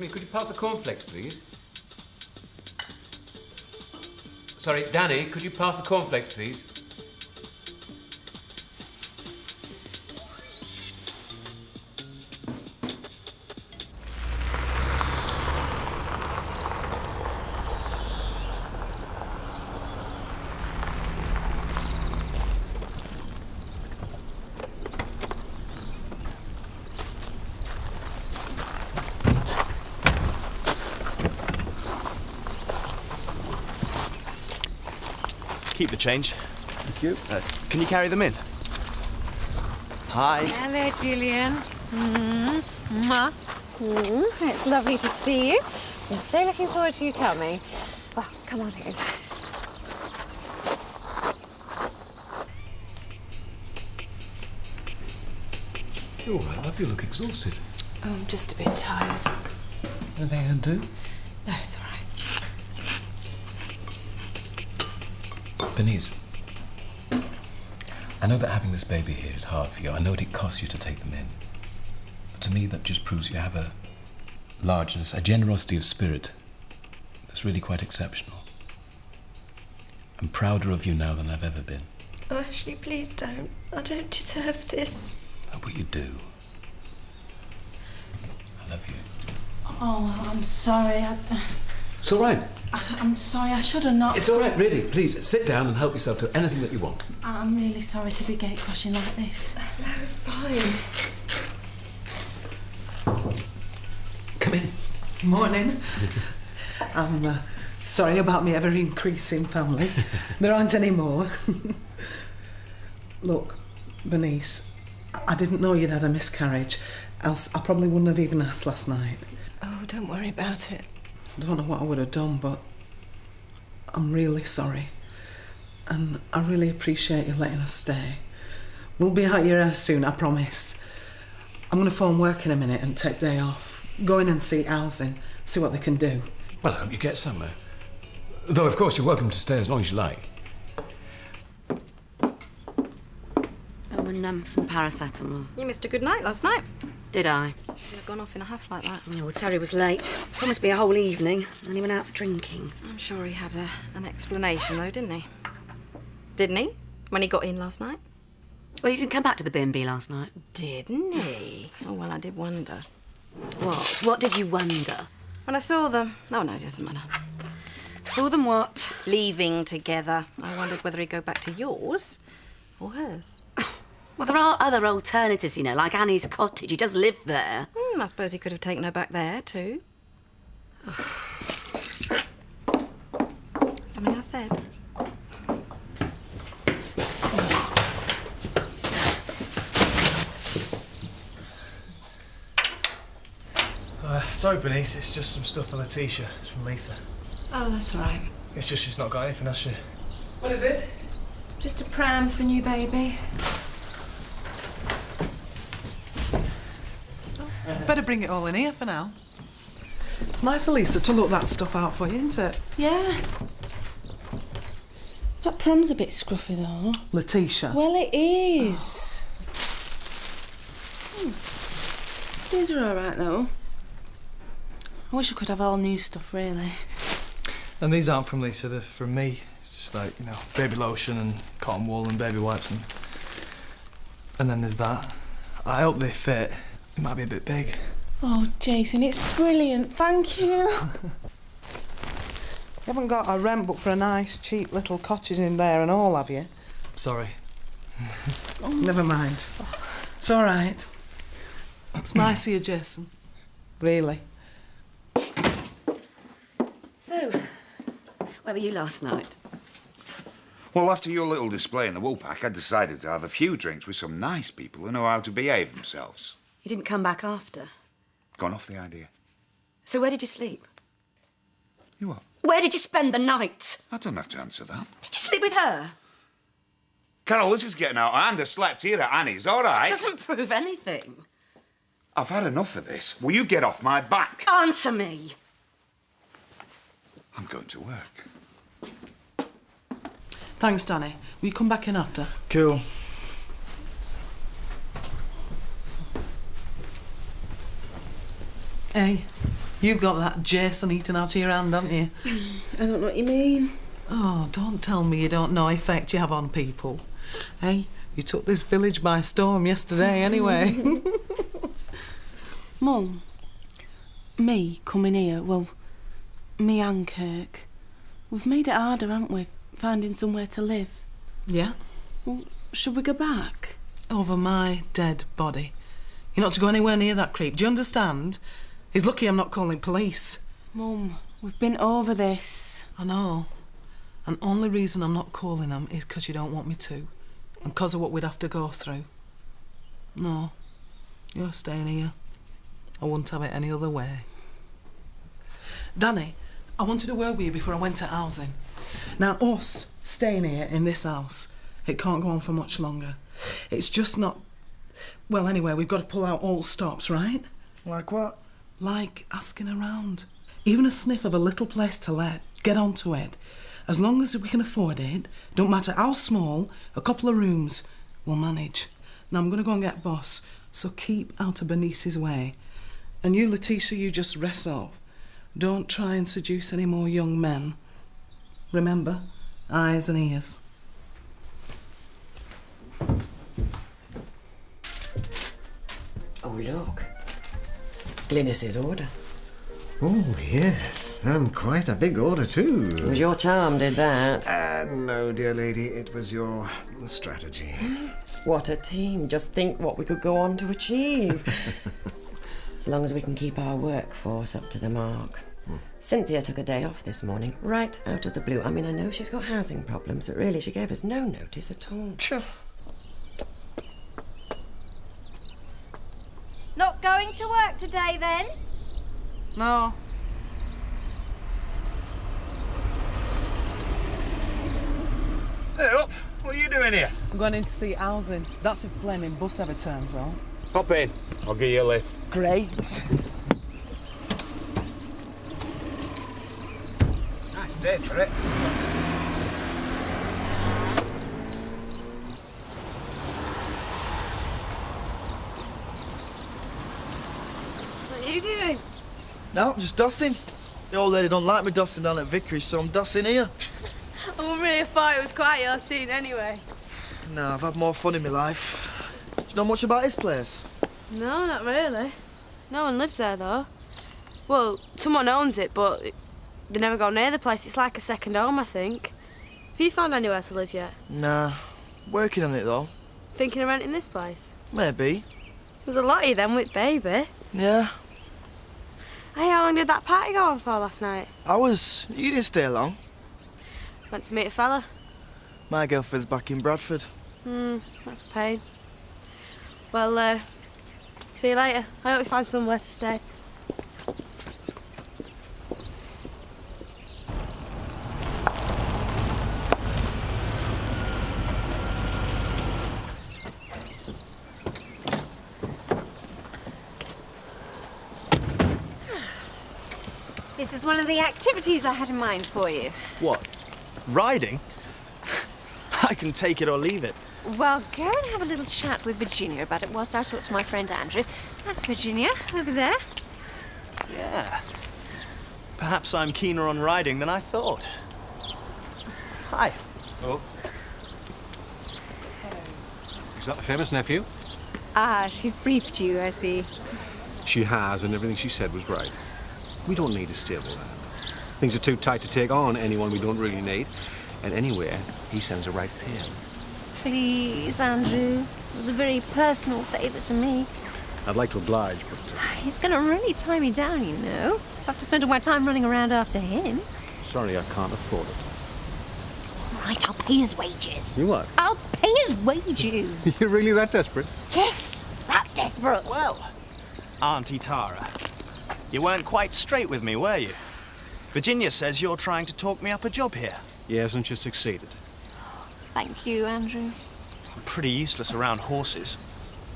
me, could you pass the cornflakes, please? Sorry, Danny, could you pass the cornflakes, please? Keep the change. Thank you. Can you carry them in? Hi. Hello, Julian. Mwah. It's lovely to see you. I'm so looking forward to you coming. Well, come on in. You're all right, love. You look exhausted. Oh, I'm just a bit tired. Anything I can do? No, it's all right. Denise, I know that having this baby here is hard for you. I know it costs you to take them in. But to me, that just proves you have a largeness, a generosity of spirit that's really quite exceptional. I'm prouder of you now than I've ever been. Oh, Ashley, please don't. I don't deserve this. Oh, but you do. I love you. Oh, I'm sorry. It's all right. I'm sorry, I should have not... It's all right, really. Please, sit down and help yourself to anything that you want. I'm really sorry to be gate crashing like this. No, it's fine. Come in. Morning. I'm sorry about my ever-increasing family. There aren't any more. Look, Bernice, I didn't know you'd had a miscarriage, else I probably wouldn't have even asked last night. Oh, don't worry about it. I don't know what I would have done, but I'm really sorry. And I really appreciate you letting us stay. We'll be out your house soon, I promise. I'm going to phone work in a minute and take day off. Go in and see housing, see what they can do. Well, I hope you get somewhere. Though, of course, you're welcome to stay as long as you like. Oh, and some paracetamol. You missed a good night last night. Did I? Should have gone off in a huff like that. Yeah, well, Terry was late. Promised me a whole evening, and he went out drinking. I'm sure he had an explanation, though, didn't he? Didn't he? When he got in last night? Well, he didn't come back to the B&B last night. Didn't he? Oh, well, I did wonder. What? What did you wonder? When I saw them... Oh, no, it doesn't matter. Saw them what? Leaving together. I wondered whether he'd go back to yours or hers. Well, there are other alternatives, you know, like Annie's cottage. He does live there. I suppose he could have taken her back there, too. Something I said. Sorry, Bernice, it's just some stuff for Letitia. It's from Lisa. Oh, that's all right. It's just she's not got anything, has she? What is it? Just a pram for the new baby. Better bring it all in here for now. It's nice of Lisa to look that stuff out for you, isn't it? Yeah. That pram's a bit scruffy, though. Letitia. Well, it is. These are all right, though. I wish I could have all new stuff, really. And these aren't from Lisa, they're from me. It's just like, you know, baby lotion and cotton wool and baby wipes and then there's that. I hope they fit. It might be a bit big. Oh, Jason, it's brilliant. Thank you. You haven't got a rent book for a nice, cheap little cottage in there and all, have you? Sorry. Oh, never mind. It's all right. It's nice of you, Jason. Really. So, where were you last night? Well, after your little display in the Woolpack, I decided to have a few drinks with some nice people who know how to behave themselves. You didn't come back after. Gone off the idea. So where did you sleep? You what? Where did you spend the night? I don't have to answer that. Did you sleep with her? Carol, this is getting out of hand. I slept here at Annie's, all right? Doesn't prove anything. I've had enough of this. Will you get off my back? Answer me. I'm going to work. Thanks, Danny. Will you come back in after? Cool. Hey, You've got that Jason eating out of your hand, haven't you? I don't know what you mean. Oh, don't tell me you don't know effect you have on people. Hey, you took this village by storm yesterday anyway. Mum, me coming here, well, me and Kirk, we've made it harder, haven't we, finding somewhere to live? Yeah? Well, should we go back? Over my dead body. You're not to go anywhere near that creep, do you understand? He's lucky I'm not calling police. Mum, we've been over this. I know. And only reason I'm not calling them is because you don't want me to. And because of what we'd have to go through. No. You're staying here. I wouldn't have it any other way. Danny, I wanted to word with you before I went to housing. Now, us staying here in this house, it can't go on for much longer. It's just not... Well, anyway, we've got to pull out all stops, right? Like what? Like asking around. Even a sniff of a little place to let. Get onto it. As long as we can afford it, don't matter how small, a couple of rooms, we'll manage. Now, I'm going to go and get boss, so keep out of Bernice's way. And you, Letitia, you just rest up. Don't try and seduce any more young men. Remember, eyes and ears. Oh, look. Glynis's order. Oh, yes, and quite a big order too. It was your charm did that. No, dear lady, it was your strategy. What a team. Just think what we could go on to achieve. As long as we can keep our workforce up to the mark. Cynthia took a day off this morning, right out of the blue. I mean, I know she's got housing problems, but really she gave us no notice at all. Sure. Not going to work today, then? No. Hey, up. What are you doing here? I'm going in to see housing. That's if flaming bus ever turns up. Hop in. I'll give you a lift. Great. Nice day for it. What are you doing? No, just dusting. The old lady don't like me dusting down at Vicarage, so I'm dusting here. I wouldn't really have thought it was quite your scene anyway. No, I've had more fun in my life. Do you know much about this place? No, not really. No one lives there, though. Well, someone owns it, but they never go near the place. It's like a second home, I think. Have you found anywhere to live yet? Nah, working on it though. Thinking of renting this place? Maybe. There's a lot of you then with baby. Yeah. Hey, how long did that party go on for last night? You didn't stay long. Went to meet a fella. My girlfriend's back in Bradford. That's a pain. Well, see you later. I hope you find somewhere to stay. This is one of the activities I had in mind for you. What? Riding? I can take it or leave it. Well, go and have a little chat with Virginia about it whilst I talk to my friend Andrew. That's Virginia, over there. Yeah. Perhaps I'm keener on riding than I thought. Hi. Oh. Is that the famous nephew? Ah, she's briefed you, I see. She has, and everything she said was right. We don't need a stable land. Things are too tight to take on anyone we don't really need. And anywhere, he sends a right pair. Please, Andrew. It was a very personal favour to me. I'd like to oblige, but... He's going to really tie me down, you know. I'll have to spend all my time running around after him. Sorry, I can't afford it. All right, I'll pay his wages. You what? I'll pay his wages. You're really that desperate? Yes, that desperate. Well, Auntie Tara, you weren't quite straight with me, were you? Virginia says you're trying to talk me up a job here. Yes, and she succeeded. Thank you, Andrew. I'm pretty useless around horses.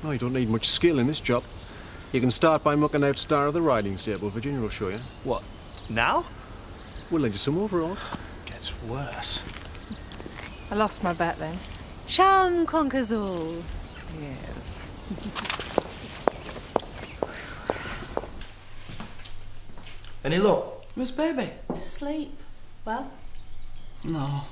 Oh, you don't need much skill in this job. You can start by mucking out Star of the riding stable. Virginia will show you. What, now? We'll lend you some overalls. Gets worse. I lost my bet then. Charm conquers all. Yes. Any luck? Where's baby? Sleep. Well? No.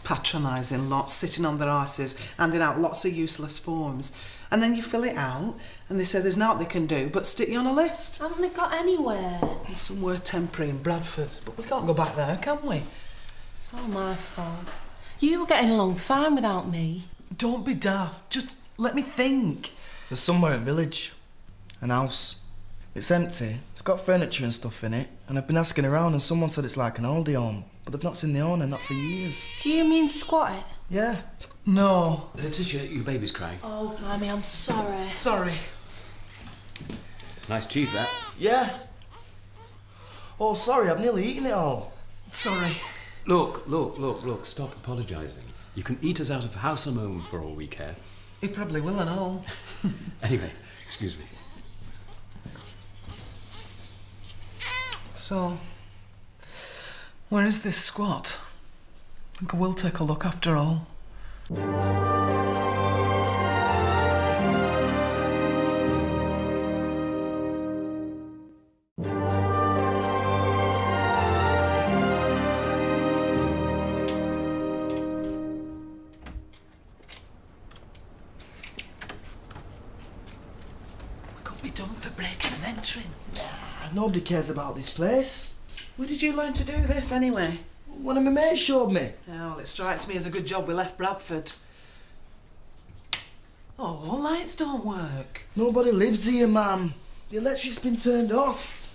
Patronising lots, sitting on their arses, handing out lots of useless forms. And then you fill it out, and they say there's naught they can do but stick you on a list. Haven't they got anywhere? There's somewhere temporary in Bradford, but we can't go back there, can we? It's all my fault. You were getting along fine without me. Don't be daft. Just let me think. There's somewhere in village. An house. It's empty. It's got furniture and stuff in it. And I've been asking around and someone said it's like an oldie home. But they've not seen the owner, not for years. Do you mean squat it? Yeah. No. Letitia, your baby's crying. Oh, blimey, I'm sorry. Sorry. It's nice cheese, that. Yeah. Oh, sorry, I've nearly eaten it all. Sorry. Look, stop apologising. You can eat us out of house and home for all we care. He probably will and all. Anyway, excuse me. So, where is this squat? I think I will take a look after all. Be done for breaking and entering. Nobody cares about this place. Where did you learn to do this anyway? One of my mates showed me. Oh, well, it strikes me as a good job we left Bradford. Oh, all lights don't work. Nobody lives here, ma'am. The electric's been turned off.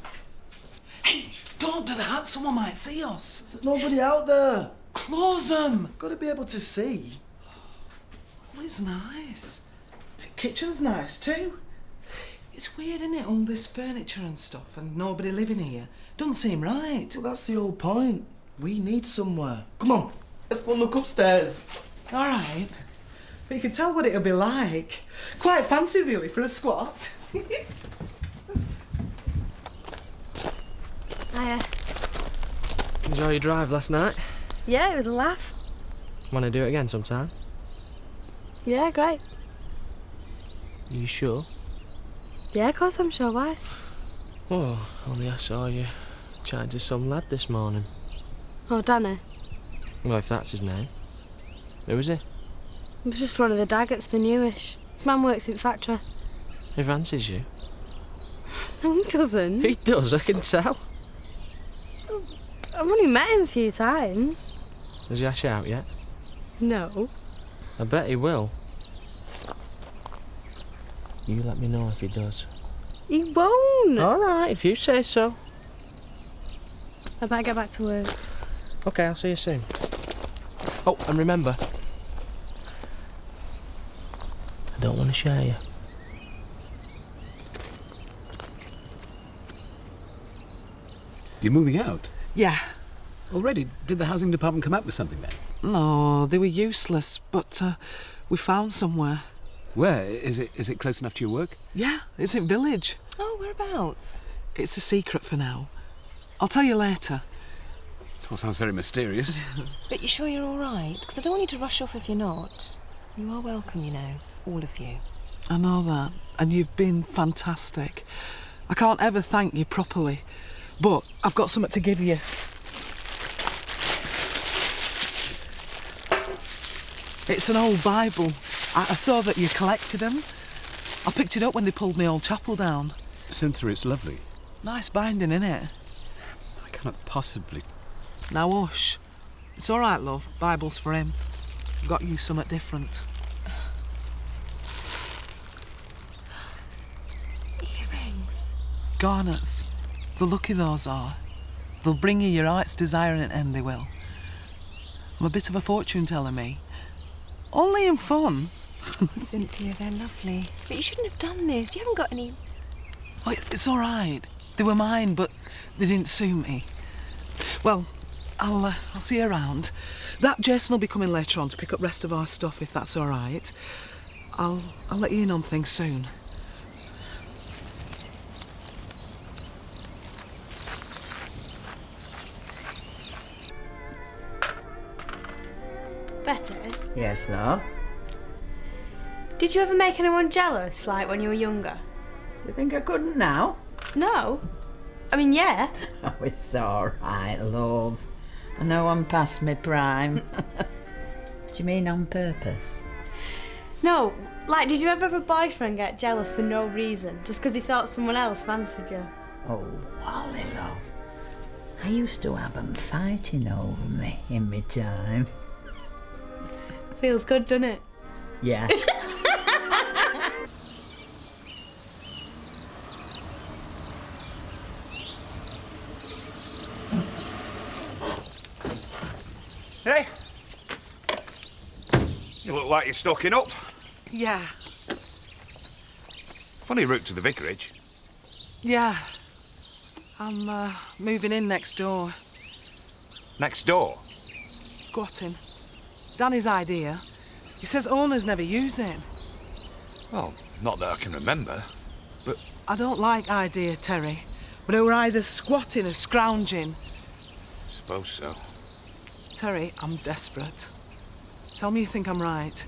Hey, don't do that. Someone might see us. There's nobody out there. Close them. Got to be able to see. Oh, it's nice. The kitchen's nice too. It's weird, isn't it, all this furniture and stuff and nobody living here? Doesn't seem right. Well, that's the whole point. We need somewhere. Come on, let's go and look upstairs. All right. But you can tell what it'll be like. Quite fancy, really, for a squat. Hiya. Enjoy your drive last night? Yeah, it was a laugh. Want to do it again sometime? Yeah, great. Are you sure? Yeah, of course I'm sure. Why? Oh, only I saw you chatting to some lad this morning. Oh, Danny. Well, if that's his name. Who is he? It was just one of the daggots, the newish. His man works in the factory. He fancies you? No, he doesn't. He does, I can tell. I've only met him a few times. Has he asked you out yet? No. I bet he will. You let me know if he does. He won't. All right, if you say so. I better get back to work. Okay, I'll see you soon. Oh, and remember, I don't want to share you. You're moving out? Yeah. Already? Did the housing department come up with something then? No, they were useless, but we found somewhere. Where? Is it close enough to your work? Yeah, it's in village. Oh, whereabouts? It's a secret for now. I'll tell you later. It all sounds very mysterious. But you sure you're all right? Because I don't want you to rush off if you're not. You are welcome, you know, all of you. I know that, and you've been fantastic. I can't ever thank you properly, but I've got something to give you. It's an old Bible. I saw that you collected them. I picked it up when they pulled my old chapel down. Cynthia, it's lovely. Nice binding, innit? I cannot possibly... Now hush. It's all right, love. Bible's for him. Got you something different. Earrings. Garnets. The lucky those are. They'll bring you your heart's desire in an end, they will. I'm a bit of a fortune teller, me. Only in fun. Cynthia, they're lovely. But you shouldn't have done this. You haven't got any... Oh, it's all right. They were mine, but they didn't suit me. Well, I'll see you around. That Jason will be coming later on to pick up rest of our stuff, if that's all right. I'll let you in on things soon. Betty, Yes, love? did you ever make anyone jealous, like when you were younger? You think I couldn't now? No. I mean, yeah. Oh, it's all right, love. I know I'm past my prime. Do you mean on purpose? No, like, did you ever have a boyfriend get jealous for no reason, just because he thought someone else fancied you? Oh, Wally, love. I used to have 'em fighting over me in my time. Feels good, doesn't it? Yeah. Hey? You look like you're stocking up. Yeah, Funny route to the vicarage. yeah. I'm moving in next door. Next door. Squatting. Danny's idea. He says owners never use it. Well, not that I can remember, but... I don't like idea, Terry. But we're either squatting or scrounging. Suppose so. Terry, I'm desperate. Tell me you think I'm right.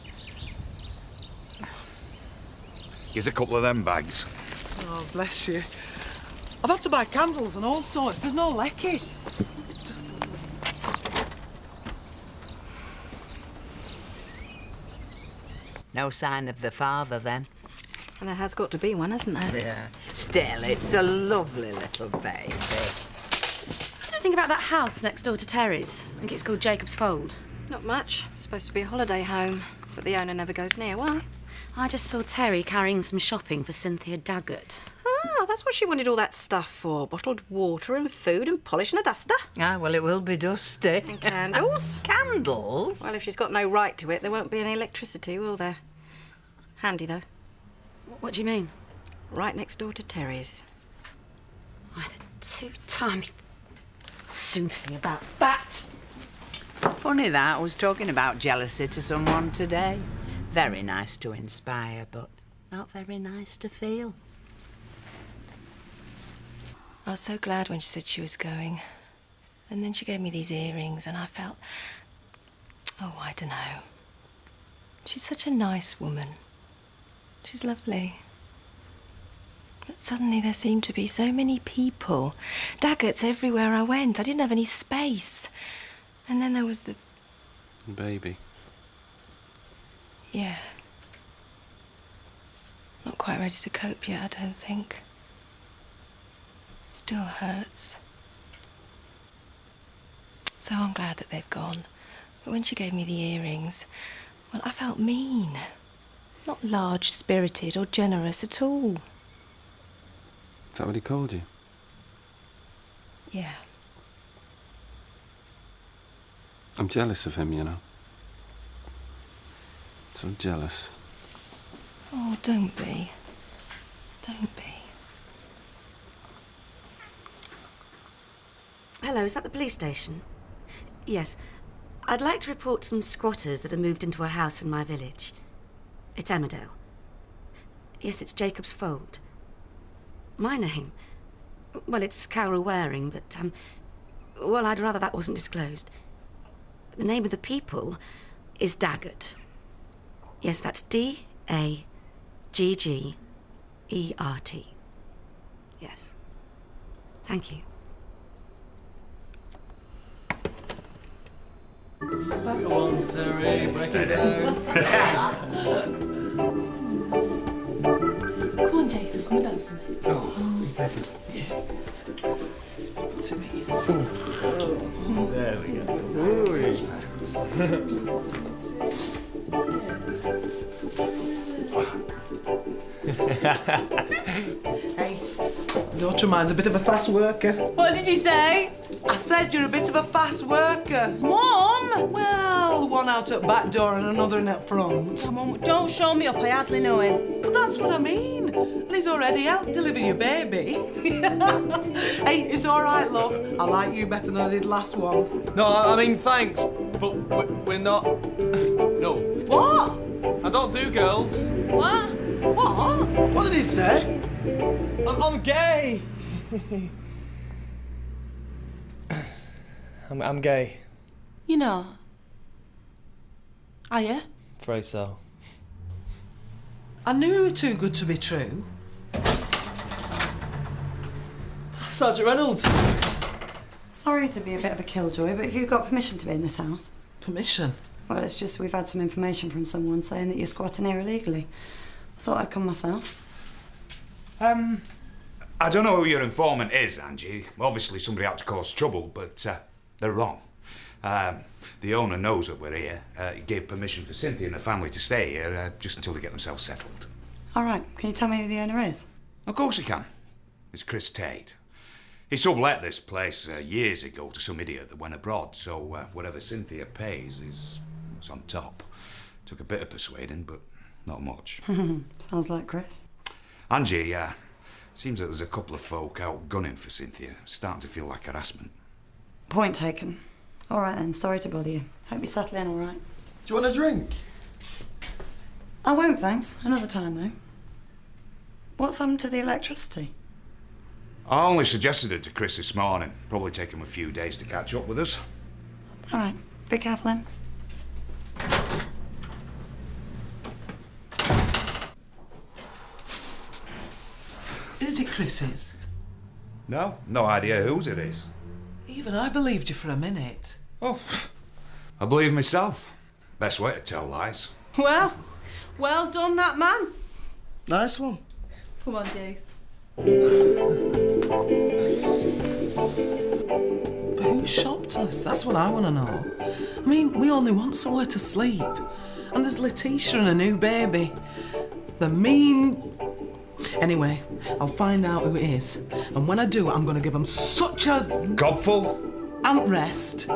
Here's a couple of them bags. Oh, bless you. I've had to buy candles and all sorts. There's no lecky. Just... No sign of the father, then? And there has got to be one, hasn't there? Yeah. Still, it's a lovely little baby. What do you think about that house next door to Terry's? I think it's called Jacob's Fold. Not much. It's supposed to be a holiday home, but the owner never goes near. Why? I just saw Terry carrying some shopping for Cynthia Daggett. Ah, that's what she wanted all that stuff for. Bottled water and food and polish and a duster. Ah, well, it will be dusty. And candles. Candles? Well, if she's got no right to it, there won't be any electricity, will there? Handy, though. What do you mean? Right next door to Terry's. Why, the two-time soon thing about that. Funny that. I was talking about jealousy to someone today. Very nice to inspire, but not very nice to feel. I was so glad when she said she was going. And then she gave me these earrings and I felt... Oh, I don't know. She's such a nice woman. She's lovely. But suddenly there seemed to be so many people. Daggetts everywhere I went. I didn't have any space. And then there was the... Baby. Yeah. Not quite ready to cope yet, I don't think. Still hurts. So I'm glad that they've gone. But when she gave me the earrings, well, I felt mean. Not large-spirited or generous at all. Is that what he called you? Yeah. I'm jealous of him, you know. So jealous. Oh, don't be. Don't be. Hello, is that the police station? Yes. I'd like to report some squatters that have moved into a house in my village. It's Emmerdale. Yes, it's Jacob's Fold. My name? Well, it's Carol Waring, but, well, I'd rather that wasn't disclosed. But the name of the people is Daggett. Yes, that's D-A-G-G-E-R-T. Yes. Thank you. Come on, Siri, break it down. Come on, Jason, come and dance with me. Oh, thank you. Yeah. What's it mean? There we go. Oh, yes, Hey, daughter of mine's a bit of a fast worker. What did you say? I said you're a bit of a fast worker. Mum! Well, one out at back door and another in at front. Mum, don't show me up, I hardly know him. But that's what I mean. And he's already helped deliver your baby. Hey, it's all right, love. I like you better than I did last one. No, I mean, thanks, but we're not... No. What? I don't do girls. What? What? What did he say? I'm gay. I'm gay. You know. Are you? Afraid so. I knew you were too good to be true. Sergeant Reynolds. Sorry to be a bit of a killjoy, but have you got permission to be in this house? Permission? Well, it's just we've had some information from someone saying that you're squatting here illegally. I thought I'd come myself. I don't know who your informant is, Angie. Obviously somebody out to cause trouble, but they're wrong. The owner knows that we're here. He gave permission for Cynthia and her family to stay here just until they get themselves settled. All right, can you tell me who the owner is? Of course he can. It's Chris Tate. He sublet this place years ago to some idiot that went abroad, so whatever Cynthia pays is on top. Took a bit of persuading, but not much. Sounds like Chris. Angie, seems that there's a couple of folk out gunning for Cynthia. Starting to feel like harassment. Point taken. All right then, sorry to bother you. Hope you settle in all right. Do you want a drink? I won't, thanks. Another time, though. What's happened to the electricity? I only suggested it to Chris this morning. Probably take him a few days to catch up with us. All right, be careful then. Is it Chris's? No idea whose it is. Even I believed you for a minute. Oh, I believe myself. Best way to tell lies. Well done, that man. Nice one. Come on, Jace. But who shopped us? That's what I want to know. I mean, we only want somewhere to sleep. And there's Letitia and a new baby. The mean... Anyway, I'll find out who it is. And when I do, I'm going to give them such a... Gobful? Ant rest.